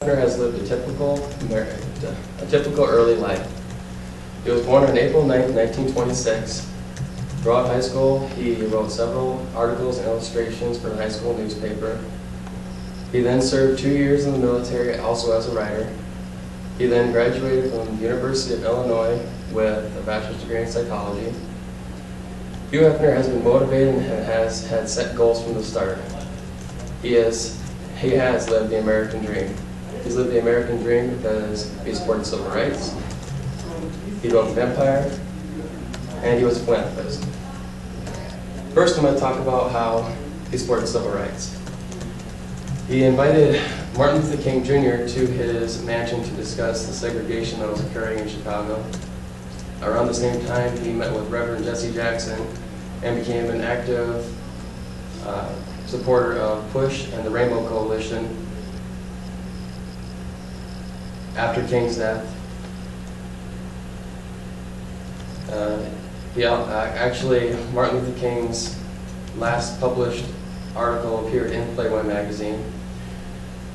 Has lived a typical early life. He was born on April 9, 1926. Throughout high school, he wrote several articles and illustrations for the high school newspaper. He then served 2 years in the military, also as a writer. He then graduated from the University of Illinois with a bachelor's degree in psychology. Hugh Hefner has been motivated and has had set goals from the start. He has lived the American dream. He's lived the American dream because he supported civil rights, he built an empire, and he was a philanthropist. First, I'm going to talk about how he supported civil rights. He invited Martin Luther King Jr. to his mansion to discuss the segregation that was occurring in Chicago. Around the same time, he met with Reverend Jesse Jackson and became an active supporter of PUSH and the Rainbow Coalition. After King's death, Martin Luther King's last published article appeared in Playboy magazine.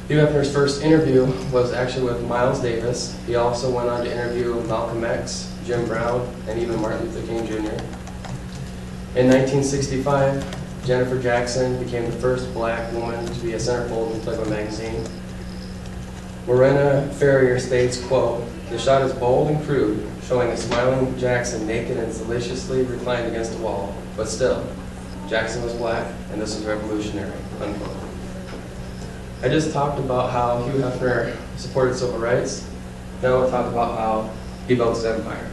Hugh Hefner's first interview was actually with Miles Davis. He also went on to interview Malcolm X, Jim Brown, and even Martin Luther King Jr. In 1965, Jennifer Jackson became the first black woman to be a centerfold in Playboy magazine. Morena Ferrier states, quote, "The shot is bold and crude, showing a smiling Jackson naked and deliciously reclined against a wall. But still, Jackson was black, and this was revolutionary," unquote. I just talked about how Hugh Hefner supported civil rights. Now I'll talk about how he built his empire.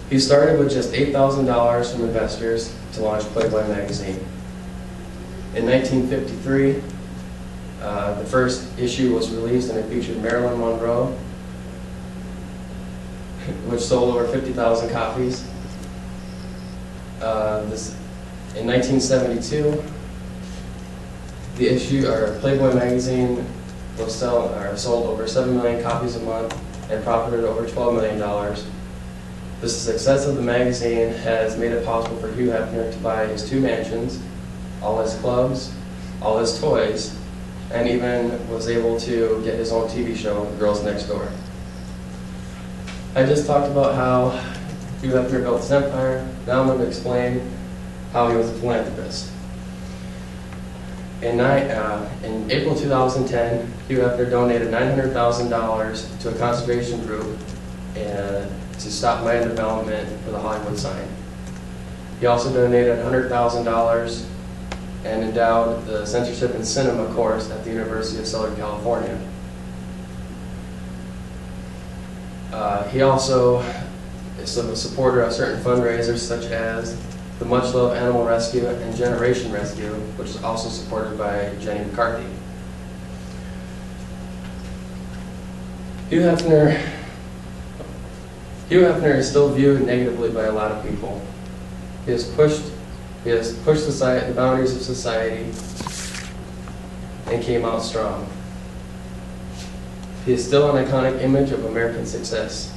He started with just $8,000 from investors to launch Playboy magazine. In 1953, the first issue was released and it featured Marilyn Monroe, which sold over 50,000 copies. In 1972, Playboy magazine was sold over 7 million copies a month and profited over $12 million. The success of the magazine has made it possible for Hugh Hefner to buy his 2 mansions, all his clubs, all his toys, and even was able to get his own TV show, Girls Next Door. I just talked about how Hugh Hefner built his empire. Now I'm going to explain how he was a philanthropist. In April 2010, Hugh Hefner donated $900,000 to a conservation group to stop land development for the Hollywood sign. He also donated $100,000 and endowed the Censorship in Cinema course at the University of Southern California. He also is a supporter of certain fundraisers such as the Much Loved Animal Rescue and Generation Rescue, which is also supported by Jenny McCarthy. Hugh Hefner is still viewed negatively by a lot of people. He has pushed the boundaries of society and came out strong. He is still an iconic image of American success.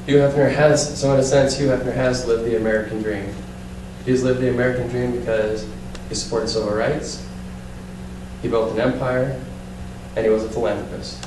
Hugh Hefner has lived the American dream. He has lived the American dream because he supported civil rights, he built an empire, and he was a philanthropist.